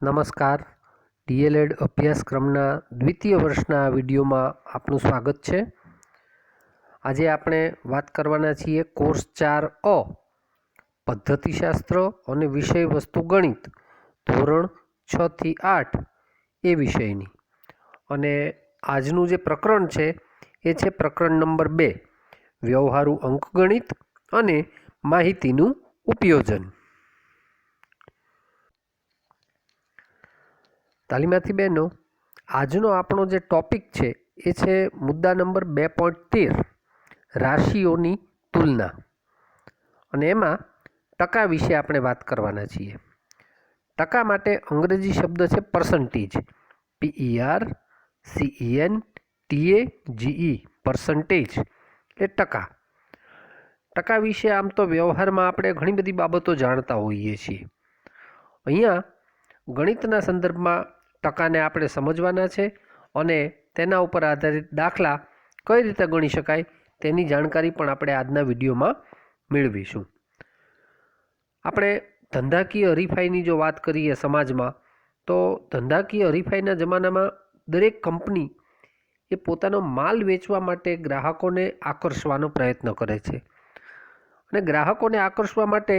નમસ્કાર. ડીએલએડ અભ્યાસક્રમના દ્વિતીય વર્ષના વિડીયોમાં આપનું સ્વાગત છે. આજે આપણે વાત કરવાના છીએ કોર્સ 4 પદ્ધતિશાસ્ત્ર અને વિષય વસ્તુ ગણિત ધોરણ 6 થી 8 એ વિષયની. અને આજનું જે પ્રકરણ છે એ છે પ્રકરણ નંબર 2 વ્યવહારુ અંકગણિત અને માહિતીનું ઉપયોજન. તાલીમાર્થી બહેનો, આજનો આપણો જે ટોપિક છે એ છે મુદ્દા નંબર 2.13 રાશિઓની તુલના. અને એમાં ટકા વિશે આપણે વાત કરવાના છીએ. ટકા માટે અંગ્રેજી શબ્દ છે પર્સન્ટેજ, PERCENTAGE, પર્સન્ટેજ એટલે ટકા. ટકા વિશે આમ તો વ્યવહારમાં આપણે ઘણી બધી બાબતો જાણતા હોઈએ છીએ. અહીંયા ગણિતના સંદર્ભમાં ટકાને આપણે સમજવાના છે અને તેના ઉપર આધારિત દાખલા કઈ રીતે ગણી શકાય તેની જાણકારી પણ આપણે આજના વિડીયોમાં મેળવીશું. આપણે ધંધાકીય હરીફાઈની જો વાત કરીએ સમાજમાં, તો ધંધાકીય હરીફાઈના જમાનામાં દરેક કંપની એ પોતાનો માલ વેચવા માટે ગ્રાહકોને આકર્ષવાનો પ્રયત્ન કરે છે. અને ગ્રાહકોને આકર્ષવા માટે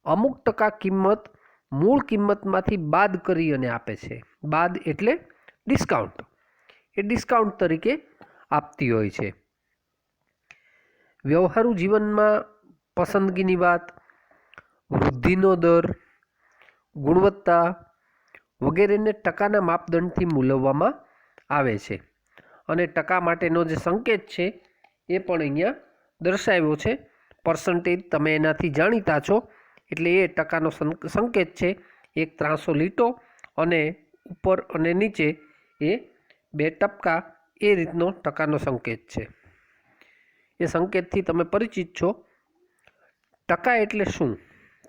અમુક ટકા કિંમત મૂળ કિંમતમાંથી બાદ કરી અને આપે છે. બાદ એટલે ડિસ્કાઉન્ટ. એ ડિસ્કાઉન્ટ તરીકે આપતી હોય છે. વ્યવહારુ જીવનમાં પસંદગીની વાત, વૃદ્ધિનો દર, ગુણવત્તા વગેરેને ટકાના માપદંડથી મૂલવવામાં આવે છે. અને ટકા માટેનો જે સંકેત છે એ પણ અહીંયા દર્શાવ્યો છે. પર્સન્ટેજ તમે એનાથી જાણીતા છો, એટલે એ ટકાનો સંકેત છે. એક ત્રાંસો લીટો અને ઉપર અને નીચે એ 2 ટપકા, એ રીતનો ટકાનો સંકેત છે. એ સંકેતથી તમે પરિચિત છો. ટકા એટલે શું?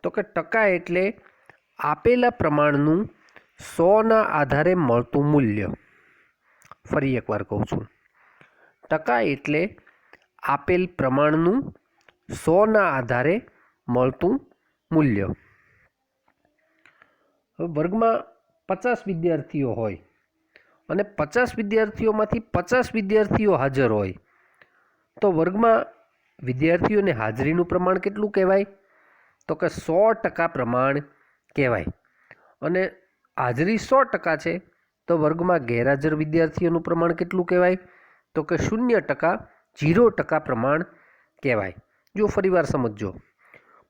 તો કે ટકા એટલે આપેલા પ્રમાણનું 100ના આધારે મળતું મૂલ્ય. ફરી એકવાર કહું છું, ટકા એટલે આપેલ પ્રમાણનું 100ના આધારે મળતું મૂલ્ય. હવે વર્ગમાં 50 વિદ્યાર્થીઓ હોય અને 50 વિદ્યાર્થીઓમાંથી 50 વિદ્યાર્થીઓ હાજર હોય, તો વર્ગમાં વિદ્યાર્થીઓની હાજરીનું પ્રમાણ કેટલું કહેવાય? તો કે 100% પ્રમાણ કહેવાય. અને હાજરી 100% છે તો વર્ગમાં ગેરહાજર વિદ્યાર્થીઓનું પ્રમાણ કેટલું કહેવાય? તો કે 0% પ્રમાણ કહેવાય. જો ફરીવાર સમજજો,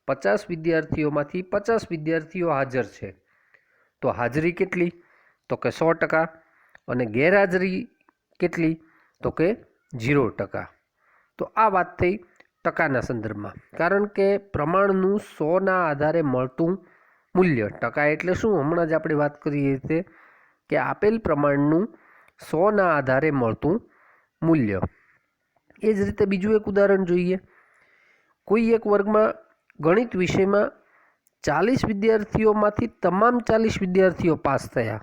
50 વિદ્યાર્થીઓમાંથી 50 વિદ્યાર્થીઓ હાજર છે તો હાજરી કેટલી? તો કે 100%. અને ગેરહાજરી કેટલી? તો કે 0%. તો આ વાત થઈ ટકાના સંદર્ભમાં. કારણ કે પ્રમાણનું 100ના આધારે મળતું મૂલ્ય. ટકા એટલે શું? હમણાં જ આપણે વાત કરીએ છીએ કે આપેલ પ્રમાણનું 100ના આધારે મળતું મૂલ્ય. એ જ રીતે બીજું એક ઉદાહરણ જોઈએ. કોઈ એક વર્ગમાં ગણિત વિષયમાં 40 વિદ્યાર્થીઓમાંથી તમામ 40 વિદ્યાર્થીઓ પાસ થયા,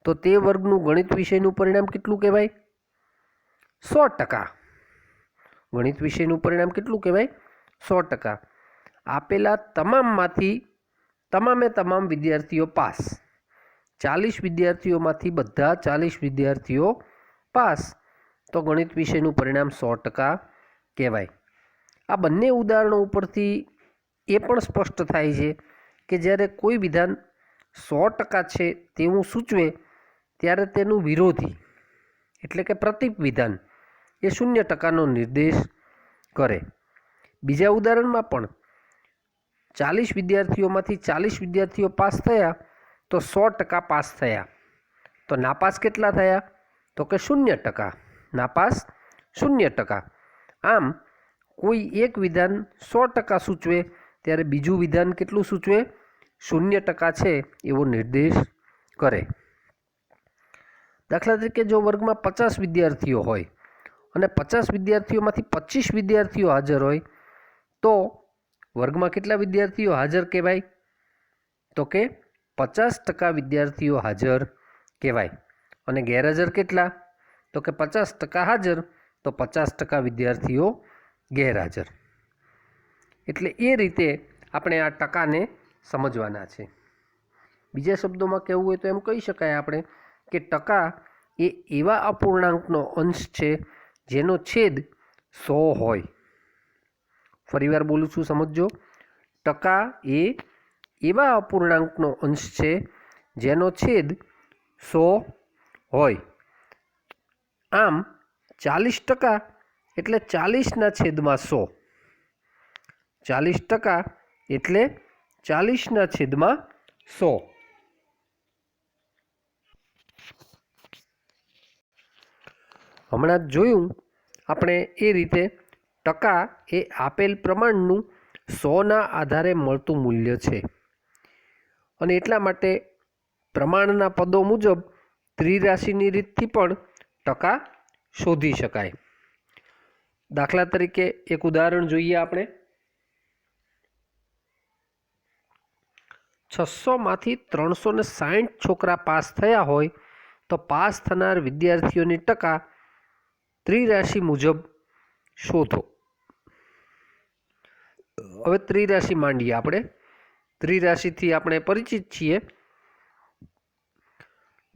તો તે વર્ગનું ગણિત વિષયનું પરિણામ કેટલું કહેવાય? 100%. ગણિત વિષયનું પરિણામ કેટલું કહેવાય? 100%. આપેલા તમામમાંથી તમામ વિદ્યાર્થીઓ પાસ. 40 વિદ્યાર્થીઓમાંથી બધા 40 વિદ્યાર્થીઓ પાસ, તો ગણિત વિષયનું પરિણામ 100% કહેવાય. આ બંને ઉદાહરણો ઉપરથી એ પણ સ્પષ્ટ થાય છે કે જ્યારે કોઈ વિધાન 100% છે તેવું સૂચવે ત્યારે તેનું વિરોધી એટલે કે પ્રતિપ વિધાન એ 0%નો નિર્દેશ કરે. બીજા ઉદાહરણમાં પણ 40 વિદ્યાર્થીઓમાંથી 40 વિદ્યાર્થીઓ પાસ થયા તો 100% પાસ થયા. તો નાપાસ કેટલા થયા? તો કે 0%. નાપાસ 0%. આમ કોઈ એક વિધાન 100% સૂચવે ત્યારે બીજું વિધાન કેટલું સૂચવે? 0% છે એવો નિર્દેશ કરે. દાખલા તરીકે જો વર્ગમાં 50 વિદ્યાર્થીઓ હોય અને 50 વિદ્યાર્થીઓમાંથી 25 વિદ્યાર્થીઓ હાજર હોય, તો વર્ગમાં કેટલા વિદ્યાર્થીઓ હાજર કહેવાય? તો કે 50% વિદ્યાર્થીઓ હાજર કહેવાય. અને ગેરહાજર કેટલા? તો કે 50% હાજર તો 50% વિદ્યાર્થીઓ ગેરહાજર. એટલે એ રીતે આપણે આ ટકાને સમજવાના છે. બીજા શબ્દોમાં કહેવું હોય તો એમ કહી શકાય આપણે કે ટકા એ એવા અપૂર્ણાંકનો અંશ છે જેનો છેદ 100 હોય. ફરીવાર બોલું છું, સમજજો. ટકા એ એવા અપૂર્ણાંકનો અંશ છે જેનો છેદ 100 હોય. આમ 40% એટલે 40/100. 40% એટલે 40/100. હમણાં જોયું આપણે એ રીતે ટકા એ આપેલ પ્રમાણનું 100ના આધારે મળતું મૂલ્ય છે અને એટલા માટે પ્રમાણના પદો મુજબ ત્રિરાશિની રીતથી પણ ટકા શોધી શકાય. દાખલા તરીકે એક ઉદાહરણ જોઈએ આપણે. 600માંથી 360 છોકરા પાસ થયા હોય તો પાસ થનાર વિદ્યાર્થીઓની ટકા ત્રિરાશિ મુજબ શોધો. હવે ત્રિરાશિ માંડીએ આપણે. ત્રિરાશિથી આપણે પરિચિત છીએ.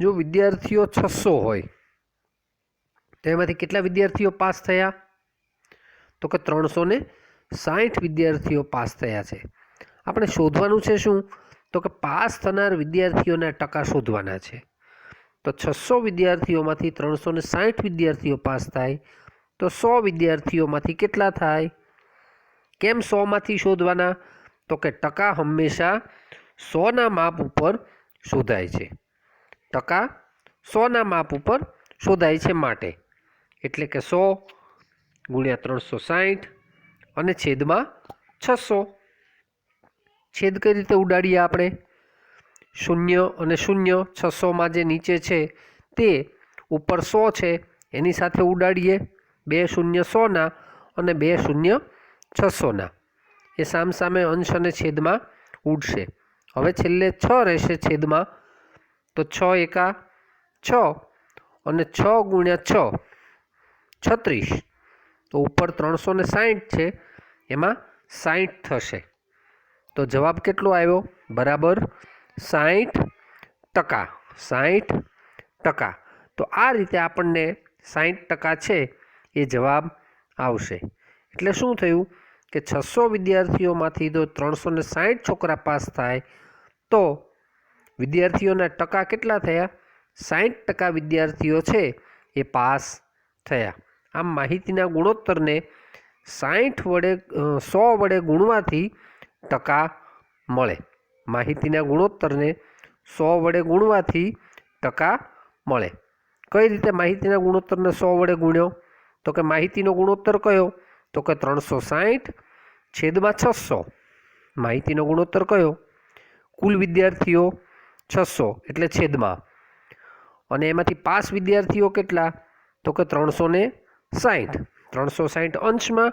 જો વિદ્યાર્થીઓ 600 હોય તો એમાંથી કેટલા વિદ્યાર્થીઓ પાસ થયા? તો કે 360 વિદ્યાર્થીઓ પાસ થયા છે. આપણે શોધવાનું છે શું? તો કે પાસ થનાર વિદ્યાર્થીઓના ટકા શોધવાના છે. તો 600 વિદ્યાર્થીઓમાંથી 360 વિદ્યાર્થીઓ પાસ થાય તો 100 વિદ્યાર્થીઓમાંથી કેટલા થાય? કેમ 100માંથી શોધવાના? તો કે ટકા હંમેશા 100ના માપ ઉપર શોધાય છે. ટકા 100ના માપ ઉપર શોધાય છે માટે. એટલે કે 100 ગુણ્યા 360 અને છેદમાં 600. છેદ કઈ રીતે ઉડાડીએ આપણે? 0 અને 0 600માં જે નીચે છે તે ઉપર 100 છે એની સાથે ઉડાડીએ. 2 શૂન્ય 100ના અને 2 શૂન્ય 600ના. એ સામસામે અંશ અને છેદમાં ઉડશે. હવે છેલ્લે 6 રહેશે છેદમાં. તો 6 એકા 6 અને 6 ગુણ્યા 6 36. તો ઉપર 360 છે એમાં 60 થશે. તો જવાબ કેટલો આવ્યો? બરાબર 60%. 60%. તો આ રીતે આપણને 60% છે એ જવાબ આવશે. એટલે શું થયું કે 600 વિદ્યાર્થીઓમાંથી તો 360 છોકરા પાસ થાય તો વિદ્યાર્થીઓના ટકા કેટલા થયા? 60% વિદ્યાર્થીઓ છે એ પાસ થયા. આમ માહિતીના ગુણોત્તરને 100 વડે ગુણવાથી ટકા મળે. માહિતીના ગુણોત્તરને 100 વડે ગુણવાથી ટકા મળે. કઈ રીતે માહિતીના ગુણોત્તરને 100 વડે ગુણ્યો? તો કે માહિતીનો ગુણોત્તર કયો? તો કે 360 છેદમાં 600. માહિતીનો ગુણોત્તર કયો? કુલ વિદ્યાર્થીઓ 600 એટલે છેદમાં. અને એમાંથી પાસ વિદ્યાર્થીઓ કેટલા? તો કે 360. 360 અંશમાં,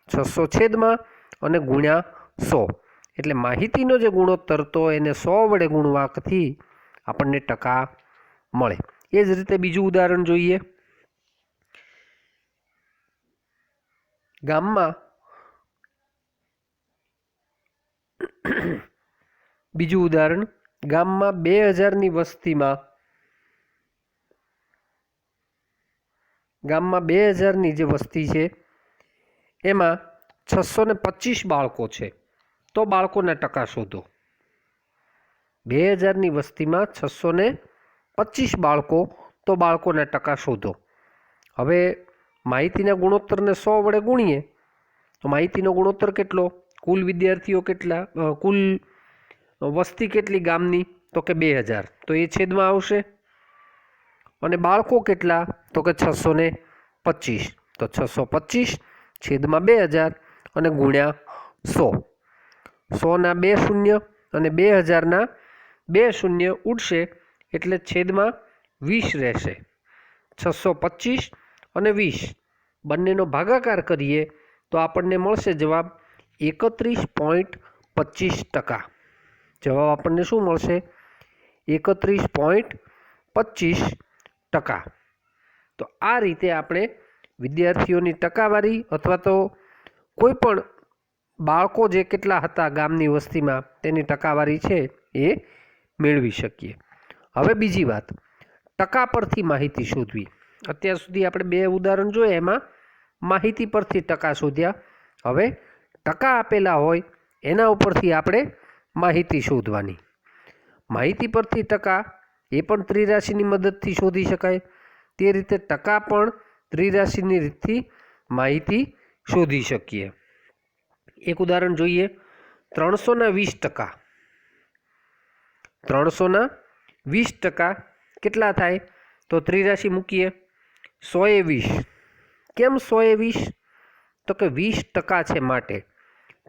600 છેદમાં અને ગુણ્યા 100. એટલે માહિતીનો જે ગુણોત્તર તો એને 100 વડે ગુણવાથી આપણને ટકા મળે. એ જ રીતે બીજું ઉદાહરણ જોઈએ. ગામમાં બીજું ઉદાહરણ. ગામમાં 2000ની વસ્તીમાં 2000ની જે વસ્તી છે એમાં 625 બાળકો છે તો બાળકોના ટકા શોધો. 2000ની વસ્તીમાં 625 બાળકો તો બાળકોના ટકા શોધો. હવે માહિતીના ગુણોત્તરને 100 વડે ગુણીએ તો માહિતીનો ગુણોત્તર કેટલો? કુલ વિદ્યાર્થીઓ કેટલા? કુલ વસ્તી કેટલી ગામની? તો કે 2000. તો એ છેદમાં આવશે. અને બાળકો કેટલા? તો કે 625. તો 625 છેદમાં 2000 અને ગુણ્યા 100. 100ના 2 શૂન્ય અને 2000ના 2 શૂન્ય ઉડશે એટલે છેદમાં 20 રહેશે. 625 અને 20 બંનેનો ભાગાકાર કરીએ તો આપણને મળશે જવાબ 31.25%. જવાબ આપણને શું મળશે? 31.25%. તો આ રીતે આપણે વિદ્યાર્થીઓની ટકાવારી અથવા તો કોઈ પણ બાળકો જે કેટલા હતા ગામની વસ્તીમાં તેની ટકાવારી છે એ મેળવી શકીએ. હવે બીજી વાત, ટકા પરથી માહિતી શોધવી. અત્યાર સુધી આપણે 2 ઉદાહરણ જોયા, એમાં માહિતી પરથી ટકા શોધ્યા. હવે ટકા આપેલા હોય એના ઉપરથી આપણે માહિતી શોધવાની. માહિતી પરથી ટકા એ પણ ત્રિરાશિની મદદથી શોધી શકાય. તે રીતે ટકા પણ ત્રિરાશિની રીતથી માહિતી શોધી શકીએ. એક ઉદાહરણ જોઈએ. 320%. 320% કેટલા થાય? તો ત્રિરાશિ મૂકીએ. 120. કેમ 120? તો કે 20% છે માટે.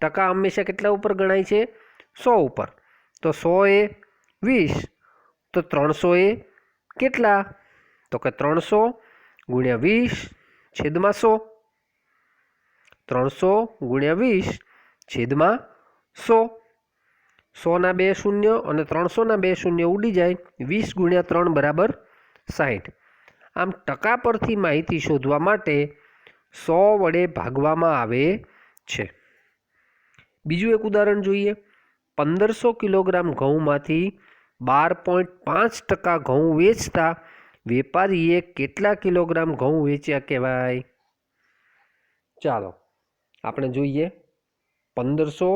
ટકા હંમેશા કેટલા ઉપર ગણાય છે? 100 ઉપર. તો 100 એ 20, તો 300 એ કેટલા? તો કે 300 ગુણ્યા 20 છેદમાં 100. 300 ગુણ્યા 20 છેદમાં 100. 100ના 2 શૂન્ય અને 300ના 2 શૂન્ય ઉડી જાય. 20 ગુણ્યા 3 બરાબર 60. આમ ટકા પરથી માહિતી શોધવા માટે 100 વડે ભાગવામાં આવે છે. બીજું એક ઉદાહરણ જોઈએ. 1500 કિલોગ્રામ ઘઉંમાંથી 12.5% ઘઉં વેચતા વેપારીએ કેટલા કિલોગ્રામ ઘઉં વેચ્યા કહેવાય? ચાલો આપણે જોઈએ. 1500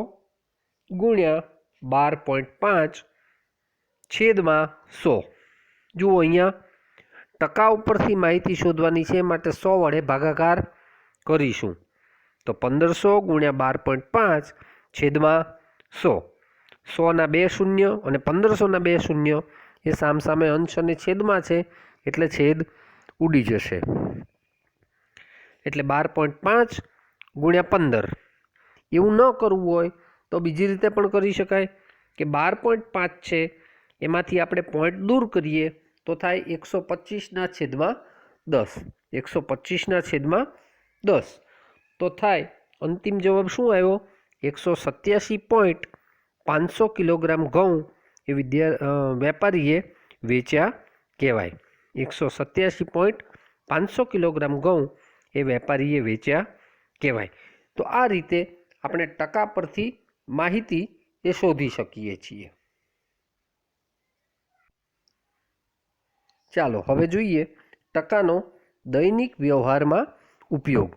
ગુણ્યા 12.5 છેદમાં 100. જુઓ અહીંયા ટકા ઉપરથી માહિતી શોધવાની છે, માટે 100 વડે ભાગાકાર કરીશું. તો 1500 ગુણ્યા 12.5 છેદમાં 100. 100ના 2 શૂન્ય અને 1500ના 2 શૂન્ય એ સામસામે અંશ અને છેદમાં છે, એટલે છેદ ઉડી જશે. એટલે 12.5 ગુણ્યા 15. એવું ન કરવું હોય તો બીજી રીતે પણ કરી શકાય કે 12.5 છે એમાંથી આપણે પોઈન્ટ દૂર કરીએ તો થાય 125ના છેદમાં 10. 125ના છેદમાં 10 તો થાય અંતિમ જવાબ શું આવ્યો? 187.500 કિલોગ્રામ ઘઉં એ વેપારીએ વેચ્યા કહેવાય. 187.500 કિલોગ્રામ ઘઉં એ વેપારીએ વેચ્યા કહેવાય. તો આ રીતે આપણે ટકા પરથી માહિતી એ શોધી શકીએ છીએ. ચાલો હવે જોઈએ ટકાનો દૈનિક વ્યવહારમાં ઉપયોગ.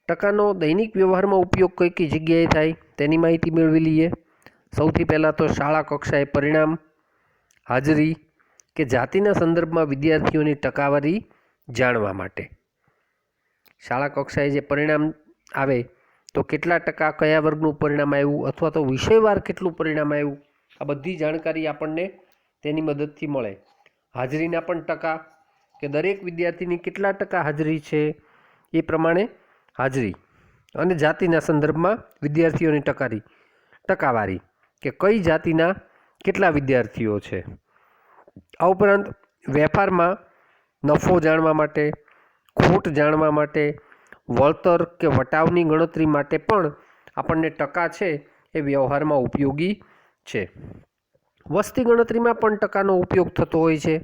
ટકાનો દૈનિક વ્યવહારમાં ઉપયોગ કઈ કઈ જગ્યાએ થાય તેની માહિતી મેળવી લઈએ. સૌથી પહેલાં તો શાળા કક્ષાએ પરિણામ, હાજરી કે જાતિના સંદર્ભમાં વિદ્યાર્થીઓની ટકાવારી જાણવા માટે. શાળા કક્ષાએ જે પરિણામ આવે તો કેટલા ટકા કયા વર્ગનું પરિણામ આવ્યું, અથવા તો વિષયવાર કેટલું પરિણામ આવ્યું, આ બધી જાણકારી આપણને તેની મદદથી મળે. હાજરીના પણ ટકા કે દરેક વિદ્યાર્થીની કેટલા ટકા હાજરી છે એ પ્રમાણે હાજરી, અને જાતિના સંદર્ભમાં વિદ્યાર્થીઓની ટકાવારી કે કઈ જાતિના કેટલા વિદ્યાર્થીઓ છે. આ ઉપરાંત વેપારમાં નફો જાણવા માટે, ખોટ જાણવા માટે, વળતર કે વટાવની ગણતરી માટે પણ આપણને ટકા છે એ વ્યવહારમાં ઉપયોગી છે. વસ્તી ગણતરીમાં પણ ટકાનો ઉપયોગ થતો હોય છે.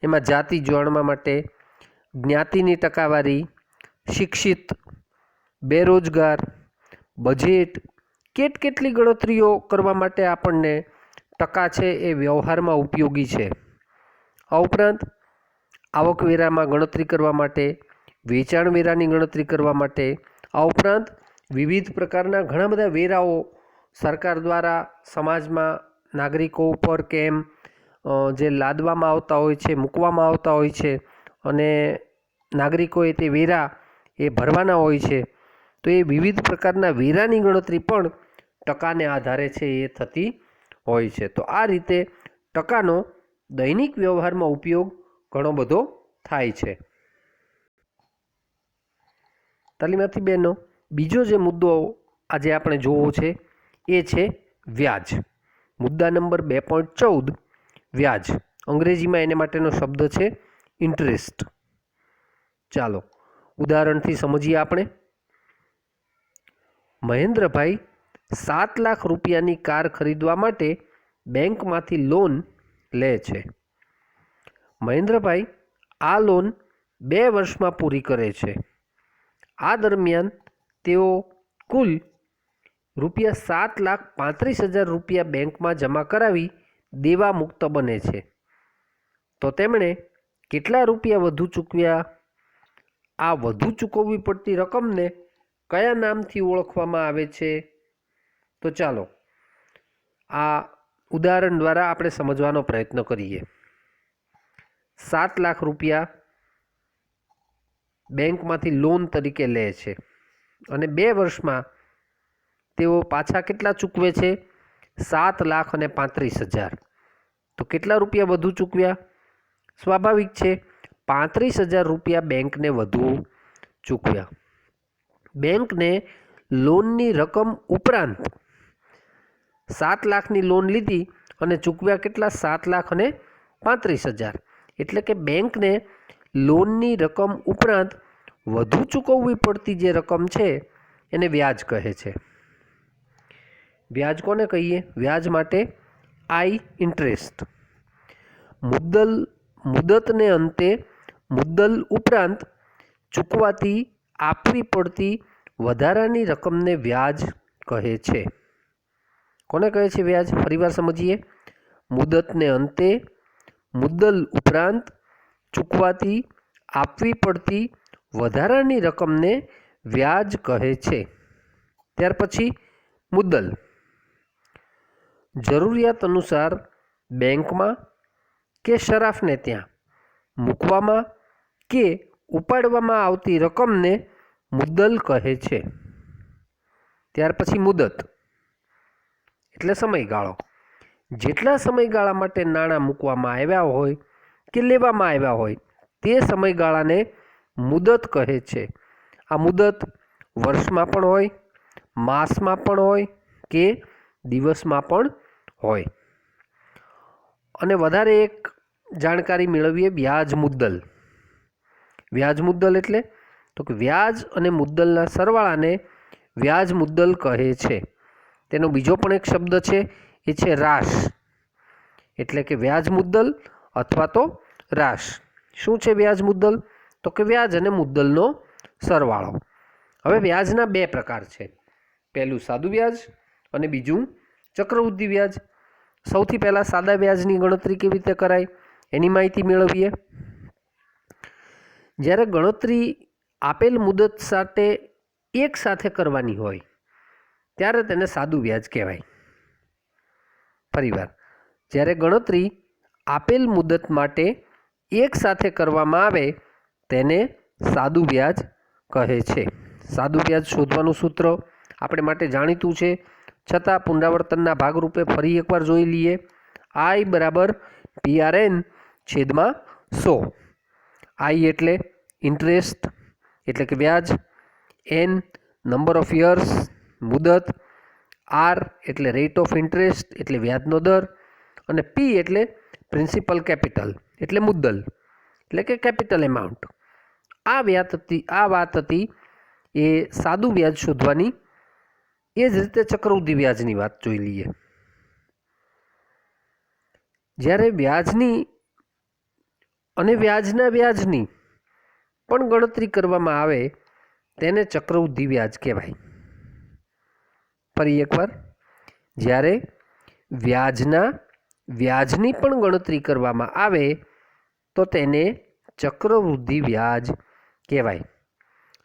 એમાં જાતિ જાણવા માટે, જ્ઞાતિની ટકાવારી, શિક્ષિત, બેરોજગાર, બજેટ, કેટલી ગણતરીઓ કરવા માટે આપણને ટકા છે એ વ્યવહારમાં ઉપયોગી છે. આ ઉપરાંત આવકવેરામાં ગણતરી કરવા માટે, વેચાણ વેરાની ગણતરી કરવા માટે, આ ઉપરાંત વિવિધ પ્રકારના ઘણા બધા વેરાઓ સરકાર દ્વારા સમાજમાં નાગરિકો ઉપર કેમ જે લાદવામાં આવતા હોય છે, મૂકવામાં આવતા હોય છે, અને નાગરિકોએ તે વેરા એ ભરવાના હોય છે. તો એ વિવિધ પ્રકારના વેરાની ગણતરી પણ ટકાને આધારે છે એ થતી હોય છે. તો આ રીતે ટકાનો દૈનિક વ્યવહારમાં ઉપયોગ ઘણો બધો થાય છે. તાલીમાર્થી બહેનો, બીજો જે મુદ્દો આજે આપણે જોવો છે એ છે વ્યાજ. મુદ્દા નંબર 2.14 વ્યાજ. અંગ્રેજીમાં એને માટેનો શબ્દ છે ઇન્ટરેસ્ટ. ચાલો ઉદાહરણથી સમજીએ આપણે. મહેન્દ્રભાઈ 7 લાખ રૂપિયાની કાર ખરીદવા માટે બેંકમાંથી લોન લે છે. મહેન્દ્રભાઈ આ લોન 2 વર્ષમાં પૂરી કરે છે. આ દરમિયાન તેઓ કુલ ₹7,35,000 બેંકમાં જમા કરાવી દેવા મુક્ત બને છે તો તેમણે કેટલા રૂપિયા વધુ ચૂકવ્યા? આ વધુ ચૂકવવી પડતી રકમને કયા નામથી ઓળખવામાં આવે છે? તો ચાલો આ ઉદાહરણ દ્વારા આપણે સમજવાનો પ્રયત્ન કરીએ. 7 લાખ રૂપિયા બેંકમાંથી લોન તરીકે લે છે અને 2 વર્ષમાં તેઓ પાછા કેટલા ચૂકવે છે? 7,35,000. તો કેટલા રૂપિયા વધુ ચૂકવ્યા? સ્વાભાવિક છે, 35,000 રૂપિયા બેંકને વધુ ચૂકવ્યા. બેંકને લોનની રકમ ઉપરાંત 7 લાખની લોન લીધી અને ચૂકવ્યા કેટલા? 7,35,000. એટલે કે બેંકને લોનની રકમ ઉપરાંત વધુ ચૂકવવી પડતી જે રકમ છે એને વ્યાજ કહે છે. વ્યાજ કોને કહીએ? વ્યાજ માટે આઈ ઇન્ટરેસ્ટ. મુદતને અંતે મુદ્દલ ઉપરાંત ચૂકવાતી આપવી પડતી વધારાની રકમને વ્યાજ કહે છે. કોને કહે છે વ્યાજ? ફરીવાર સમજીએ. મુદતને અંતે મુદ્દલ ઉપરાંત ચૂકવાતી આપવી પડતી વધારાની રકમને વ્યાજ કહે છે. ત્યાર પછી મુદ્દલ. જરૂરિયાત અનુસાર બેંકમાં કે શરાફને ત્યાં મૂકવામાં કે ઉપાડવામાં આવતી રકમને મુદ્દલ કહે છે. ત્યાર પછી મુદત એટલે સમયગાળો. જેટલા સમયગાળા માટે નાણાં મૂકવામાં આવ્યા હોય કે લેવામાં આવ્યા હોય તે સમયગાળાને મુદત કહે છે. આ મુદત વર્ષમાં પણ હોય, માસમાં પણ હોય કે દિવસમાં પણ હોય. અને વધારે એક જાણકારી મેળવીએ વ્યાજ મુદ્દલ. વ્યાજ મુદ્દલ એટલે તો કે વ્યાજ અને મુદ્દલના સરવાળાને વ્યાજ મુદ્દલ કહે છે. તેનો બીજો પણ એક શબ્દ છે, એ છે રાશ. એટલે કે વ્યાજ મુદ્દલ અથવા તો રાશ. શું છે વ્યાજ મુદ્દલ? તો કે વ્યાજ અને મુદ્દલનો સરવાળો. હવે વ્યાજના 2 પ્રકાર છે. પહેલું સાદું વ્યાજ અને બીજું ચક્રવૃદ્ધિ વ્યાજ. સૌથી પહેલાં સાદા વ્યાજની ગણતરી કેવી રીતે કરાય એની માહિતી મેળવીએ. જ્યારે ગણતરી આપેલ મુદત સાથે એક સાથે કરવાની હોય ત્યારે તેને સાદું વ્યાજ કહેવાય. ફરીવાર, જ્યારે ગણતરી આપેલ મુદત માટે એક સાથે કરવામાં આવે તેને સાદું વ્યાજ કહે છે. સાદું વ્યાજ શોધવાનું સૂત્ર આપણે માટે જાણીતું છે, છતાં પુનરાવર્તનના ભાગરૂપે ફરી એકવાર જોઈ લઈએ. I બરાબર PRN/100. I એટલે ઇન્ટરેસ્ટ એટલે કે વ્યાજ, N નંબર ઓફ યર્સ મુદત, R એટલે રેટ ઓફ ઇન્ટરેસ્ટ એટલે વ્યાજનો દર અને P એટલે પ્રિન્સિપલ કેપિટલ એટલે મુદ્દલ એટલે કે કેપિટલ એમાઉન્ટ. આ વાત હતી એ સાદું વ્યાજ શોધવાની. એ જ રીતે ચક્રવૃદ્ધિ વ્યાજની વાત જોઈ લઈએ. જ્યારે વ્યાજની અને વ્યાજના વ્યાજની પણ ગણતરી કરવામાં આવે તેને ચક્રવૃદ્ધિ વ્યાજ કહેવાય. ફરી એકવાર, જ્યારે વ્યાજના વ્યાજની પણ ગણતરી કરવામાં આવે તો તેને ચક્રવૃદ્ધિ વ્યાજ કહેવાય.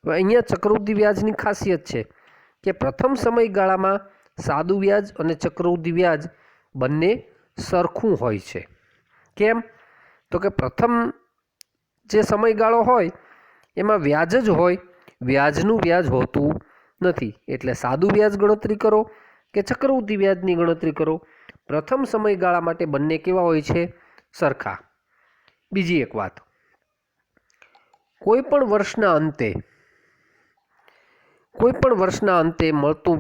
હવે અહીંયા ચક્રવૃદ્ધિ વ્યાજની ખાસિયત છે કે પ્રથમ સમયગાળામાં સાદું વ્યાજ અને ચક્રવૃદ્ધિ વ્યાજ બંને સરખું હોય છે. કેમ? તો કે પ્રથમ જે સમયગાળો હોય એમાં વ્યાજ જ હોય, વ્યાજનું વ્યાજ હોતું નથી. એટલે સાદું વ્યાજ ગણતરી કરો કે ચક્રવૃદ્ધિ વ્યાજની ગણતરી કરો, પ્રથમ સમયગાળા માટે બંને કેવા હોય છે? સરખા. બીજી એક વાત, કોઈ પણ વર્ષના અંતે મળતું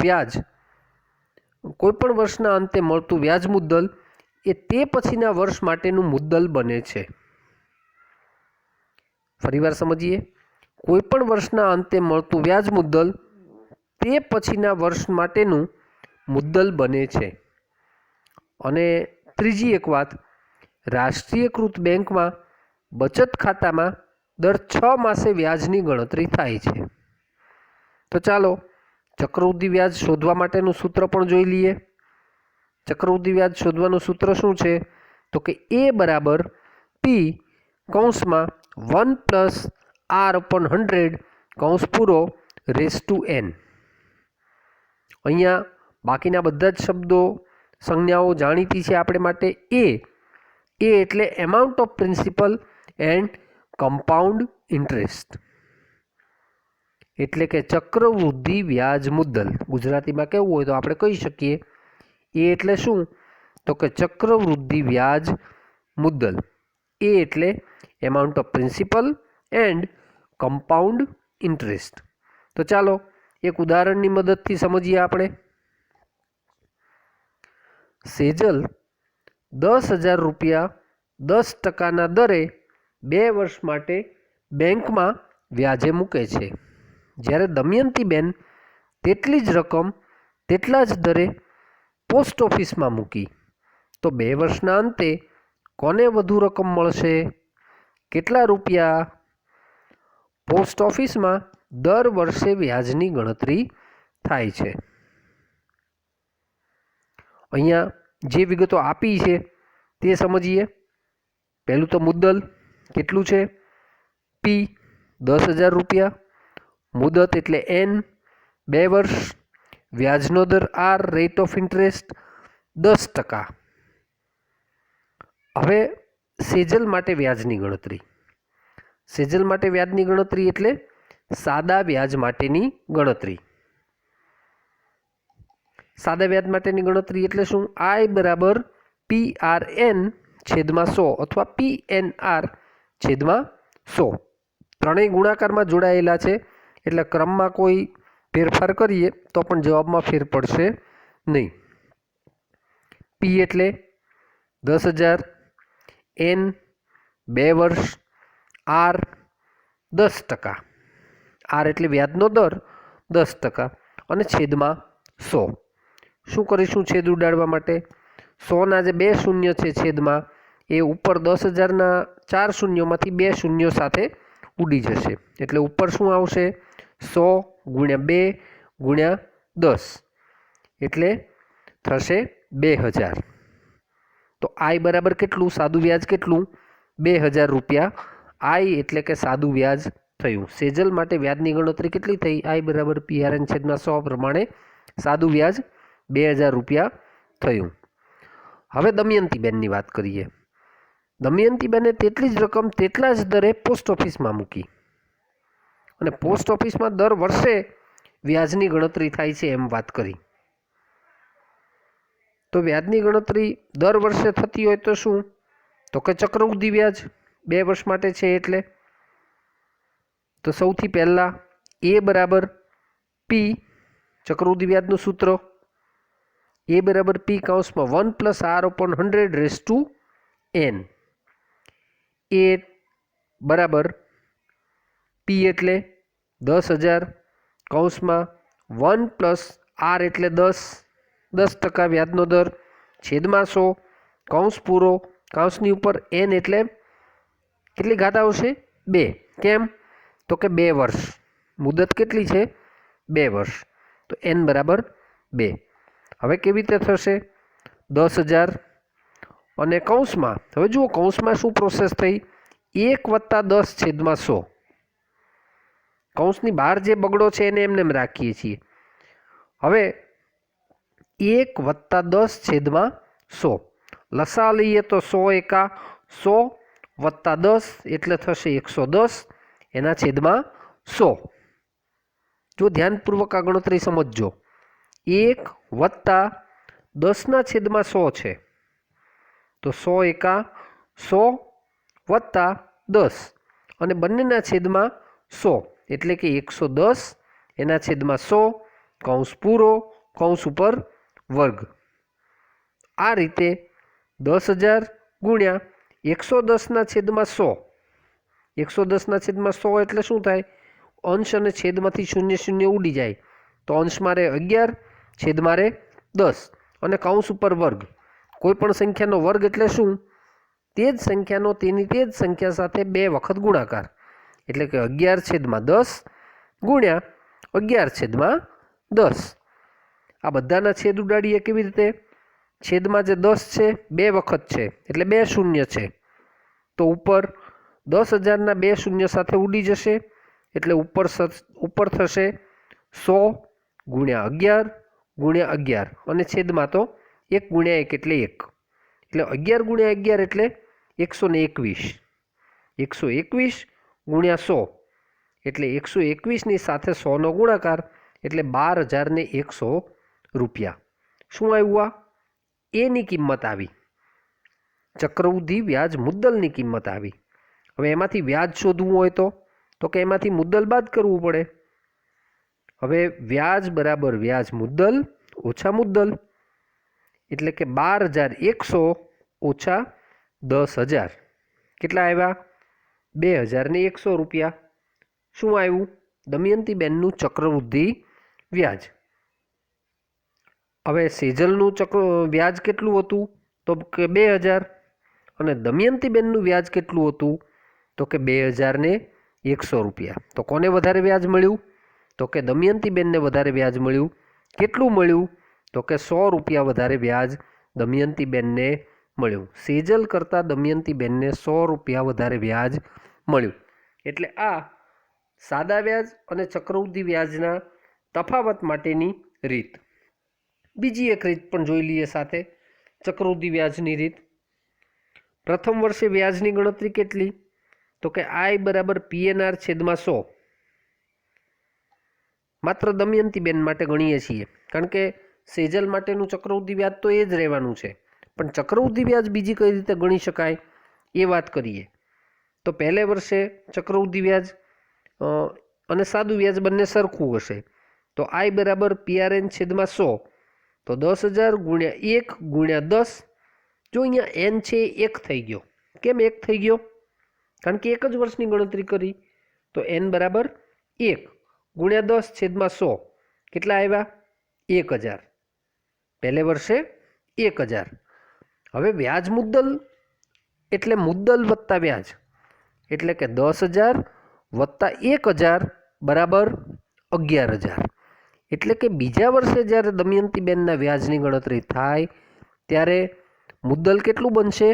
વ્યાજ મુદ્દલ એ તે પછીના વર્ષ માટેનું મુદ્દલ બને છે. ફરીવાર સમજીએ. કોઈ પણ વર્ષના અંતે મળતું વ્યાજ મુદ્દલ તે પછીના વર્ષ માટેનું મુદ્દલ બને છે. અને ત્રીજી એક વાત, રાષ્ટ્રીયકૃત બેંકમાં બચત ખાતામાં દર 6 માસે વ્યાજની ગણતરી થાય છે. તો ચાલો ચક્રવૃદ્ધિ વ્યાજ શોધવા માટેનું સૂત્ર પણ જોઈ લઈએ. ચક્રવૃદ્ધિ વ્યાજ શોધવાનું સૂત્ર શું છે? તો કે એ બરાબર પી કૌંસમાં 1 + r/100 કૌંસ પૂરો રેઝ ટુ n. અહીંયા બાકીના બધા જ શબ્દો સંજ્ઞાઓ જાણીતી છે આપણે માટે. એ એટલે amount of principal and compound interest, એટલે કે ચક્રવૃદ્ધિ વ્યાજ મુદ્દલ. ગુજરાતીમાં કહેવું હોય તો આપણે કહી શકીએ એ એટલે શું? તો કે ચક્રવૃદ્ધિ વ્યાજ મુદ્દલ. એ એટલે amount of principal and compound interest. તો ચાલો એક ઉદાહરણની મદદથી સમજીએ આપણે. સેજલ 10,000 રૂપિયા 10% દરે 2 વર્ષ માટે બેંકમાં વ્યાજે મૂકે છે, જ્યારે દમયંતીબેન તેટલી જ રકમ તેટલા જ દરે પોસ્ટ ઓફિસમાં મૂકી, તો 2 વર્ષના અંતે કોને વધુ રકમ મળશે? કેટલા રૂપિયા? પોસ્ટ ઓફિસમાં દર વર્ષે વ્યાજની ગણતરી થાય છે. અહીંયા જે વિગતો આપી છે તે સમજીએ. પહેલું તો મુદ્દલ કેટલું છે? પી 10,000 રૂપિયા, મુદત એટલે n 2 વર્ષ, વ્યાજનો દર r રેટ ઓફ ઇન્ટરેસ્ટ 10%. હવે સેજલ માટે વ્યાજની ગણતરી. સેજલ માટે વ્યાજની ગણતરી એટલે સાદા વ્યાજ માટેની ગણતરી. સાદા વ્યાજ માટેની ગણતરી એટલે શું? I બરાબર PRN/100 અથવા PNR/100. ત્રણેય ગુણાકારમાં જોડાયેલા છે, એટલે ક્રમમાં કોઈ ફેરફાર કરીએ તો પણ જવાબમાં ફેર પડશે નહીં. પી એટલે 10,000, n 2 વર્ષ, r 10%. r એટલે વ્યાજનો દર 10% અને છેદમાં 100. શું કરીશું છેદ ઉડાડવા માટે? 100ના જે 2 શૂન્ય છે છેદમાં, એ ઉપર 10,000ના 4 શૂન્યોમાંથી 2 શૂન્યો સાથે ઉડી જશે. એટલે ઉપર શું આવશે? 100 × 2 × 10, એટલે થશે 2,000. તો I બરાબર કેટલું? સાદું વ્યાજ કેટલું? 2,000 રૂપિયા I એટલે કે સાદું વ્યાજ થયું. સેજલ માટે વ્યાજની ગણતરી કેટલી થઈ? I બરાબર PRN/100 પ્રમાણે સાદું વ્યાજ 2,000 રૂપિયા થયું. હવે દમયંતીબેનની વાત કરીએ. દમયંતીબેને તેટલી જ રકમ તેટલા જ દરે પોસ્ટ ઓફિસમાં મૂકી, અને પોસ્ટ ઓફિસમાં દર વર્ષે વ્યાજની ગણતરી થાય છે એમ વાત કરી. તો વ્યાજની ગણતરી દર વર્ષે થતી હોય તો શું? તો કે ચક્રવૃદ્ધિ વ્યાજ 2 વર્ષ માટે છે એટલે. તો સૌથી પહેલાં એ બરાબર પી, ચક્રવૃદ્ધિ વ્યાજનું સૂત્ર એ બરાબર પી કૌંસમાં 1 + r/100 રેઝ ટુ n. એ બરાબર પી એટલે 10,000 કૌંસમાં 1 + r એટલે 10% વ્યાજનો દર, છેદમાં 100 કૌંસ પૂરો, કૌંસની ઉપર n એટલે કેટલી ઘાત આવશે? 2. કેમ? તો કે 2 વર્ષ. મુદત કેટલી છે? 2 વર્ષ. તો n બરાબર 2. હવે કેવી રીતે થશે? 10,000 અને કૌંસમાં, હવે જુઓ કૌંસમાં શું પ્રોસેસ થઈ? 1 + 10/100. કૌંસની બહાર જે બગડો છે એને એમને એમ રાખીએ છીએ. હવે 1 + 10/100 લસા લઈએ તો 100 એકા 100 + 10 એટલે થશે 110 એના છેદમાં 100. જો ધ્યાનપૂર્વક આ ગણતરી સમજજો. 1 + 10/100 છે, તો 100 એકા 100 + 10 અને બંનેના છેદમાં 100 એટલે કે 110 એના છેદમાં 100 કૌંસ પૂરો, કૌંસ ઉપર વર્ગ. આ રીતે 10,000 × 110/100. 110/100 એટલે શું થાય? અંશ અને છેદમાંથી 0 ઉડી જાય, તો અંશમાં રહે 11, છેદમાં રહે 10 અને કૌંસ ઉપર વર્ગ. કોઈ પણ સંખ્યાનો વર્ગ એટલે શું? તે જ સંખ્યાનો તેની તે જ સંખ્યા સાથે 2 વખત ગુણાકાર, એટલે કે 11/10 × 11/10. આ બધાના છેદ ઉડાડીએ કેવી રીતે? છેદમાં જે 10 છે 2 વખત છે એટલે 2 શૂન્ય છે, તો ઉપર 10,000ના 2 શૂન્ય સાથે ઉડી જશે એટલે ઉપર થશે 100 ગુણ્યા 11 ગુણ્યા 11 અને છેદમાં તો 1 ગુણ્યા 1 એટલે 1 એટલે 11 ગુણ્યા 11 એટલે 121 121 ગુણ્યા 100 એટલે 121ની સાથે 100નો ગુણાકાર એટલે 12,100 રૂપિયા. શું આવ્યું? આ એની કિંમત આવી, ચક્રવૃદ્ધિ વ્યાજ મુદ્દલની કિંમત આવી. હવે એમાંથી વ્યાજ શોધવું હોય તો કે એમાંથી મુદ્દલ બાદ કરવું પડે. હવે વ્યાજ બરાબર વ્યાજ મુદ્દલ ઓછા મુદ્દલ એટલે કે 12,100 ઓછા 10,000 કેટલા આવ્યા? 2,100 રૂપિયા. શું આવ્યું? દમયંતીબેનનું ચક્રવૃદ્ધિ વ્યાજ. હવે સેજલનું વ્યાજ કેટલું હતું? તો કે 2,000 અને દમયંતીબેનનું વ્યાજ કેટલું હતું? તો કે 2,100 રૂપિયા. તો કોને વધારે વ્યાજ મળ્યું? તો કે દમયંતીબેનને વધારે વ્યાજ મળ્યું. કેટલું મળ્યું? તો કે 100 રૂપિયા વધારે વ્યાજ દમયંતીબેનને મળ્યું. સેજલ કરતાં દમયંતીબેનને 100 રૂપિયા વધારે વ્યાજ મળ્યું. એટલે આ સાદા વ્યાજ અને ચક્રવૃદ્ધિ વ્યાજના તફાવત માટેની રીત. બીજી એક રીત પણ જોઈ લઈએ સાથે, ચક્રવૃદ્ધિ વ્યાજની રીત. પ્રથમ વર્ષે વ્યાજની ગણતરી કેટલી? તો કે I બરાબર PNR છેદમાં 100. માત્ર દમયંતીબેન માટે ગણીએ છીએ, કારણ કે સેજલ માટેનું ચક્રવૃદ્ધિ વ્યાજ તો એ જ રહેવાનું છે. પણ ચક્રવૃદ્ધિ વ્યાજ બીજી કઈ રીતે ગણી શકાય એ વાત કરીએ. તો પહેલે વર્ષે ચક્રવૃદ્ધિ વ્યાજ અને સાદું વ્યાજ બંને સરખું હશે. તો I બરાબર PRN છેદમાં 100. તો 10,000 ગુણ્યા 1 ગુણ્યા 10. જો અહીંયા n છે 1 થઈ ગયો. કેમ 1 થઈ ગયો? કારણ કે એક જ વર્ષની ગણતરી કરી. તો n બરાબર 1 ગુણ્યા 10 છેદમાં 100 કેટલા આવ્યા? 1,000. પહેલે વર્ષે 1,000. હવે વ્યાજ મુદ્દલ એટલે મુદ્દલ વત્તા વ્યાજ એટલે કે 10,000 વત્તા 1,000 બરાબર 11,000. એટલે કે બીજા વર્ષે જ્યારે દમયંતીબેનના વ્યાજની ગણતરી થાય ત્યારે મુદ્દલ કેટલું બનશે?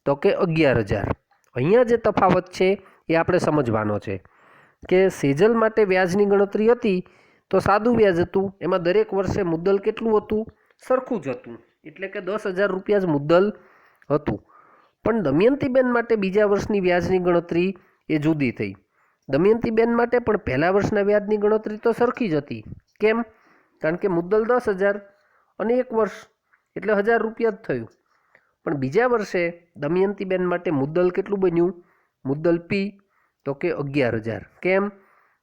તો કે 11,000. અહીંયા જે તફાવત છે એ આપણે સમજવાનો છે કે સેજલ માટે વ્યાજની ગણતરી હતી તો સાદું વ્યાજ હતું, એમાં દરેક વર્ષે મુદ્દલ કેટલું હતું? સરખું જ હતું, એટલે કે 10,000 રૂપિયા જ મુદ્દલ હતું. પણ દમયંતીબેન માટે બીજા વર્ષની વ્યાજની ગણતરી એ જુદી થઈ. દમયંતીબેન માટે પણ પહેલા વર્ષના વ્યાજની ગણતરી તો સરખી જ હતી. કેમ? કારણ કે મુદ્દલ 10,000 અને એક વર્ષ એટલે 1,000 રૂપિયા જ થયું. પણ બીજા વર્ષે દમયંતીબેન માટે મુદ્દલ કેટલું બન્યું? મુદ્દલ P તો કે 11,000. કેમ?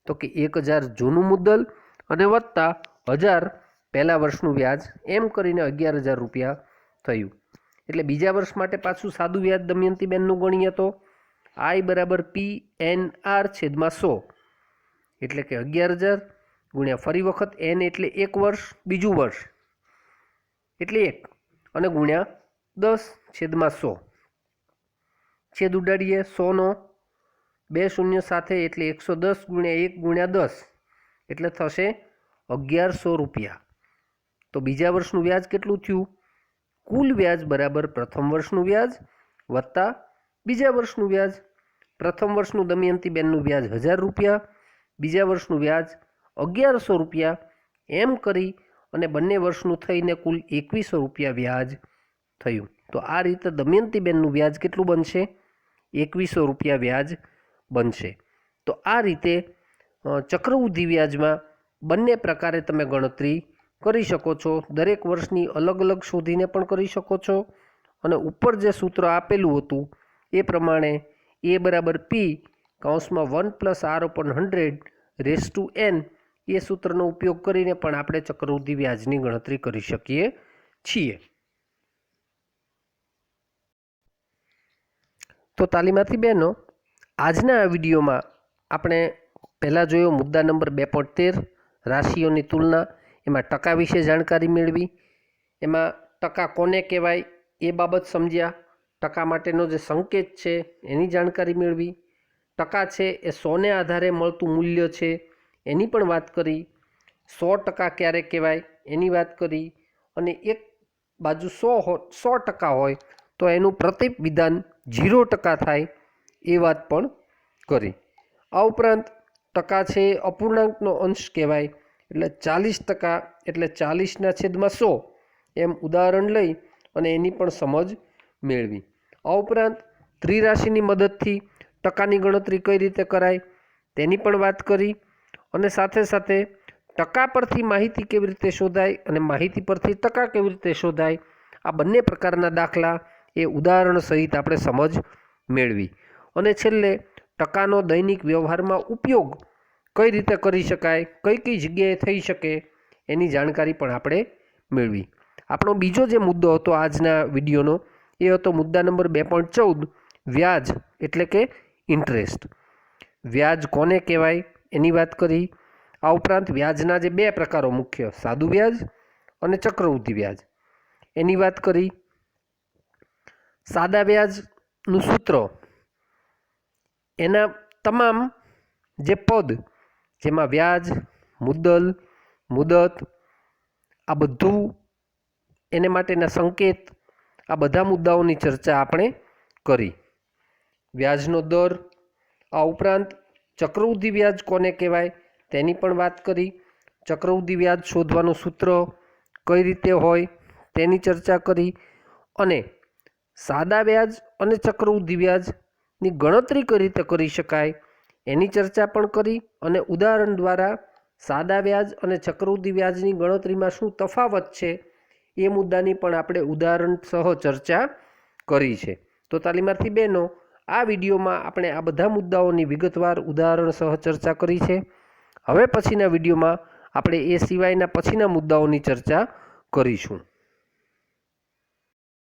તો કે 1,000 જૂનું મુદ્દલ અને વત્તા 1,000 પહેલા વર્ષનું વ્યાજ, એમ કરીને 11,000 રૂપિયા થયું. એટલે બીજા વર્ષ માટે પાછું સાદું વ્યાજ દમયંતીબેનનું ગણીએ તો I બરાબર PNR છેદમાં 100 એટલે કે 11,000 ગુણ્યા ફરી વખત n એટલે એક વર્ષ, બીજું વર્ષ એટલે 1 અને ગુણ્યા 10 છેદમાં 100. છેદ ઉડાડીએ 100નો 2 શૂન્ય સાથે એટલે 110 ગુણ્યા 1 ગુણ્યા 10 એટલે થશે 1,100 રૂપિયા. તો બીજા વર્ષનું વ્યાજ કેટલું થયું? કુલ વ્યાજ બરાબર પ્રથમ વર્ષનું વ્યાજ વત્તા બીજા વર્ષનું વ્યાજ. પ્રથમ વર્ષનું દમયંતીબેનનું વ્યાજ 1,000 રૂપિયા, બીજા વર્ષનું વ્યાજ 1,100 રૂપિયા, એમ કરી અને બંને વર્ષનું થઈને કુલ 2,100 રૂપિયા વ્યાજ થયું. તો આ રીતે દમયંતીબેનનું વ્યાજ કેટલું બનશે? 2,100 રૂપિયા વ્યાજ બનશે. તો આ રીતે ચક્રવૃદ્ધિ વ્યાજમાં બંને પ્રકારે તમે ગણતરી કરી શકો છો. દરેક વર્ષની અલગ અલગ શોધીને પણ કરી શકો છો અને ઉપર જે સૂત્ર આપેલું હતું એ પ્રમાણે A બરાબર P કૌંસમાં 1+R/100 એ સૂત્રનો ઉપયોગ કરીને પણ આપણે ચક્રવૃદ્ધિ વ્યાજની ગણતરી કરી શકીએ છીએ. તો તાલીમાર્થી બહેનો, આજના આ વિડીયોમાં આપણે પહેલાં જોયો મુદ્દા નંબર 2.13 રાશિઓની તુલના, એમાં ટકા વિશે જાણકારી મેળવી, એમાં ટકા કોને કહેવાય એ બાબત સમજ્યા, ટકા માટેનો જે સંકેત છે એની જાણકારી મેળવી, ટકા છે એ 100ને આધારે મળતું મૂલ્ય છે એની પણ વાત કરી, 100% ક્યારે કહેવાય એની વાત કરી અને એક બાજુ 100% હોય તો એનું પ્રતિવિધાન 0% થાય એ વાત પણ કરી. આ ઉપરાંત ટકા છે એ અપૂર્ણાંકનો અંશ કહેવાય, એટલે 40% એટલે 40/100 એમ ઉદાહરણ લઈ અને એની પણ સમજ મેળવી. આ ઉપરાંત ત્રિરાશિની મદદથી ટકાની ગણતરી કઈ રીતે કરાય તેની પણ વાત કરી અને સાથે સાથે ટકા પરથી માહિતી કેવી રીતે શોધાય અને માહિતી પરથી ટકા કેવી રીતે શોધાય આ બંને પ્રકારના દાખલા એ ઉદાહરણ સહિત આપણે સમજ મેળવી. અને છેલ્લે ટકાનો દૈનિક વ્યવહારમાં ઉપયોગ કઈ રીતે કરી શકાય, કઈ કઈ જગ્યાએ થઈ શકે એની જાણકારી પણ આપણે મેળવી. આપણો બીજો જે મુદ્દો હતો આજના વિડીયોનો એ હતો મુદ્દા નંબર 2.14 વ્યાજ એટલે કે ઇન્ટરેસ્ટ. વ્યાજ કોને કહેવાય એની વાત કરી. આ ઉપરાંત વ્યાજના જે 2 પ્રકારો મુખ્ય, સાદું વ્યાજ અને ચક્રવૃદ્ધિ વ્યાજ, એની વાત કરી. સાદા વ્યાજનું સૂત્ર, એના તમામ જે પદ જેમાં વ્યાજ, મુદ્દલ, મુદત આ બધું એને માટેના સંકેત આ બધા મુદ્દાઓની ચર્ચા આપણે કરી. વ્યાજનો દર, આ ઉપરાંત ચક્રવૃદ્ધિ વ્યાજ કોને કહેવાય તેની પણ વાત કરી. ચક્રવૃદ્ધિ વ્યાજ શોધવાનું સૂત્ર કઈ રીતે હોય તેની ચર્ચા કરી અને સાદા વ્યાજ અને ચક્રવૃદ્ધિ વ્યાજની ગણતરી કઈ રીતે કરી શકાય એની ચર્ચા પણ કરી અને ઉદાહરણ દ્વારા સાદા વ્યાજ અને ચક્રવૃદ્ધિ વ્યાજની ગણતરીમાં શું તફાવત છે એ મુદ્દાની પણ આપણે ઉદાહરણ સહ ચર્ચા કરી છે. તો તાલીમાર્થી બહેનો, આ વિડીયોમાં આપણે આ બધા મુદ્દાઓની વિગતવાર ઉદાહરણ સહ ચર્ચા કરી છે. હવે પછીના વિડીયોમાં આપણે એ સિવાયના પછીના મુદ્દાઓની ચર્ચા કરીશું.